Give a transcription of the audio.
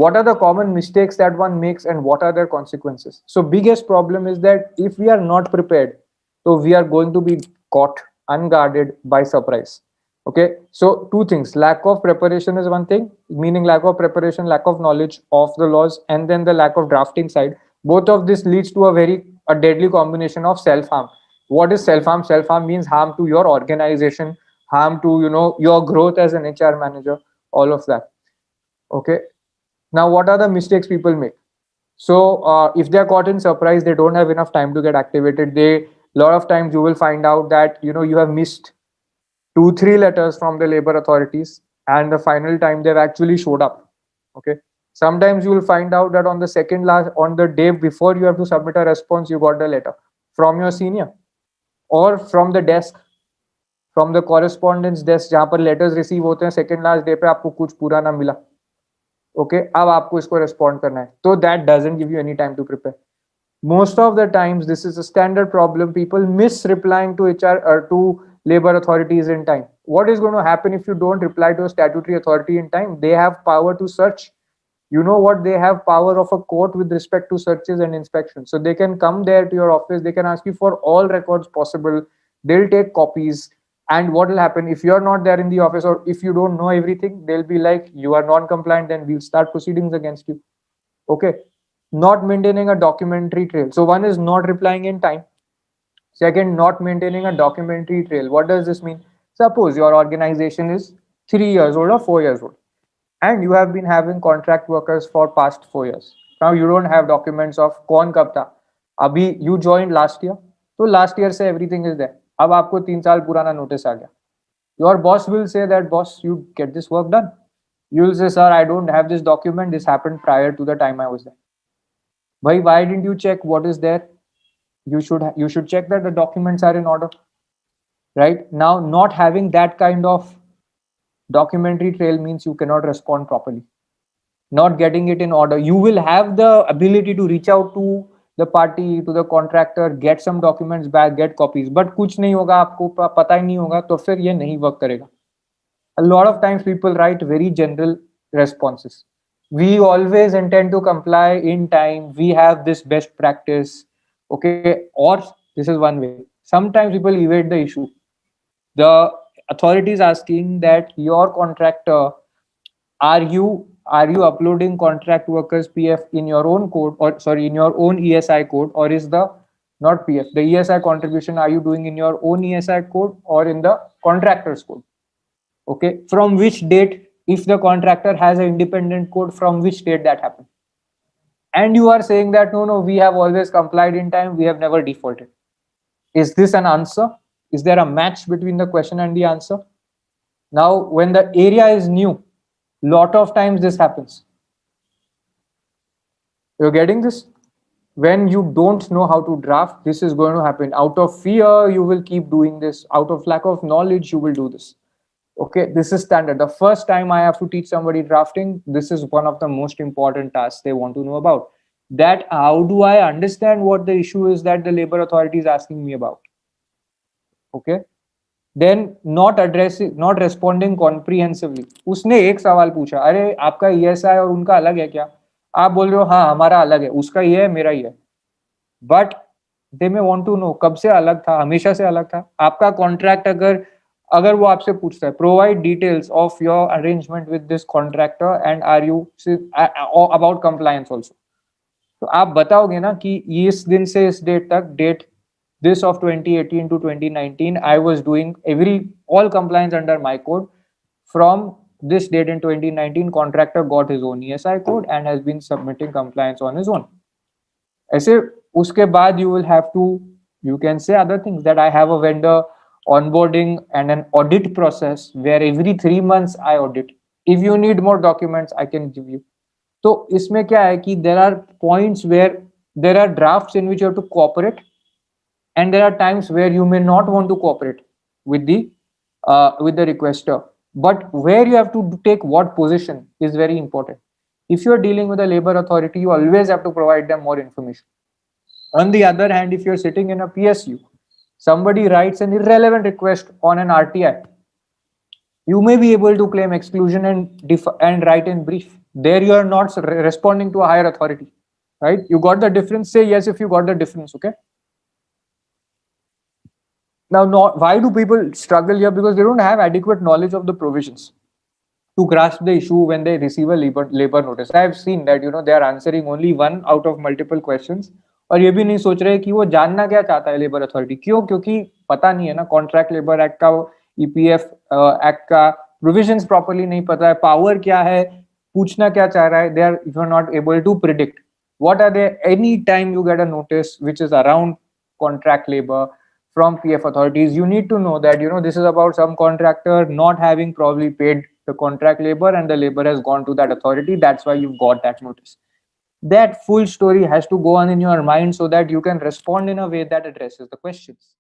what are the common mistakes that one makes and what are their consequences. So biggest problem is that if we are not prepared, so we are going to be caught unguarded by surprise. Okay, so two things: lack of preparation is one thing, meaning lack of preparation, lack of knowledge of the laws, and then the lack of drafting side. Both of this leads to a deadly combination of self harm. What is self harm? Self harm means harm to your organization, harm to your growth as an HR manager, all of that. Okay, now what are the mistakes people make? So if they are caught in surprise, they don't have enough time to get activated. They, lot of times you will find out that you have missed 2 3 letters from the labor authorities, and the final time they've actually showed up. Okay, sometimes you will find out that on the day before you have to submit a response, you got the letter from your senior or from the desk, from the correspondence desk जहाँ पर letters receive होते हैं, second last day पे आपको कुछ पूरा ना मिला. ओके, अब आपको इसको रिस्पॉन्ड करना है, तो that doesn't give you any time to prepare. Most of the times this is a standard problem. People miss replying to HR or to labor authorities in time. What is going to happen if you don't reply to a statutory authority in time? They have power to search. You know what? They have power of a court with respect to searches and inspections. So they can come there to your office, they can ask you for all records possible, they'll take copies. And what will happen if you're not there in the office, or if you don't know everything, they'll be like, you are non-compliant, then we'll start proceedings against you. Okay, not maintaining a documentary trail. So one is not replying in time. Second, not maintaining a documentary trail. What does this mean? Suppose your organization is 3 years old or 4 years old, and you have been having contract workers for past 4 years. Now you don't have documents of कौन कब था. अभी you joined last year, तो last year से everything is there. अब आपको 3 साल पुराना notice आ गया. Your boss will say that, boss, you get this work done. You will say, sir, I don't have this document. This happened prior to the time I was there. Why didn't you check what is there? You should check that the documents are in order. Right now, not having that kind of documentary trail means you cannot respond properly. Not getting it in order. You will have the ability to reach out to the party, to the contractor, get some documents back, get copies. But कुछ नहीं होगा, आपको पता ही नहीं होगा, तो फिर ये नहीं work करेगा. A lot of times people write very general responses. We always intend to comply in time. We have this best practice. Okay, or this is one way. Sometimes people evade the issue. The authority is asking that your contractor, are you uploading contract workers PF in your own code, or sorry, in your own ESI code, or is the not PF, the ESI contribution, are you doing in your own ESI code or in the contractor's code? Okay, from which date? If the contractor has an independent code, from which date that happened? And you are saying that no, we have always complied in time, we have never defaulted. Is this an answer? Is there a match between the question and the answer? Now, when the area is new, lot of times this happens. You're getting this? When you don't know how to draft, this is going to happen. Out of fear, you will keep doing this. Out of lack of knowledge, you will do this. Okay, this is standard. The first time I have to teach somebody drafting, this is one of the most important tasks they want to know about. That how do I understand what the issue is that the labor authority is asking me about? Okay, then not responding comprehensively. उसने एक सवाल पूछा, अरे आपका ESI और उनका अलग है क्या? आप बोल रहे हो हाँ हमारा अलग है, उसका ये है मेरा ये है. But they may want to know कब से अलग था, हमेशा से अलग था. आपका कॉन्ट्रैक्ट अगर वो आपसे पूछता है, provide details of your arrangement with this contractor and are you about compliance also, तो आप बताओगे ना कि इस दिन से इस डेट तक, date this of 2018 to 2019, I was doing all compliance under my code. From this date in 2019, contractor got his own ESI code and has been submitting compliance on his own. ऐसे उसके बाद you will have to, you can say other things, that I have a vendor onboarding and an audit process where every 3 months I audit. If you need more documents, I can give you. तो इसमें क्या है कि there are points where there are drafts in which you have to cooperate, and there are times where you may not want to cooperate with the requester. But where you have to take what position is very important. If you are dealing with a labor authority, you always have to provide them more information. On the other hand, if you're sitting in a PSU, somebody writes an irrelevant request on an RTI, you may be able to claim exclusion and write in brief. There you are not responding to a higher authority, right? You got the difference, say yes if you got the difference. Okay, now why do people struggle here? Because they don't have adequate knowledge of the provisions to grasp the issue when they receive a labor notice. I have seen that they are answering only one out of multiple questions, और ये भी नहीं सोच रहे कि वो जानना क्या चाहता है लेबर अथॉरिटी. क्यों? क्योंकि पता नहीं है ना कॉन्ट्रैक्ट लेबर एक्ट का, ईपीएफ एक्ट का प्रोविजंस प्रॉपर्ली नहीं पता है, पावर क्या है, पूछना क्या चाह रहा है. They are you are not able to predict what are they. Any time you get a notice which is around contract labor from PF authorities, you need to know that this is about some contractor not having probably paid the contract labor and the labor has gone to that authority. That's why you've got that notice. That full story has to go on in your mind so that you can respond in a way that addresses the questions.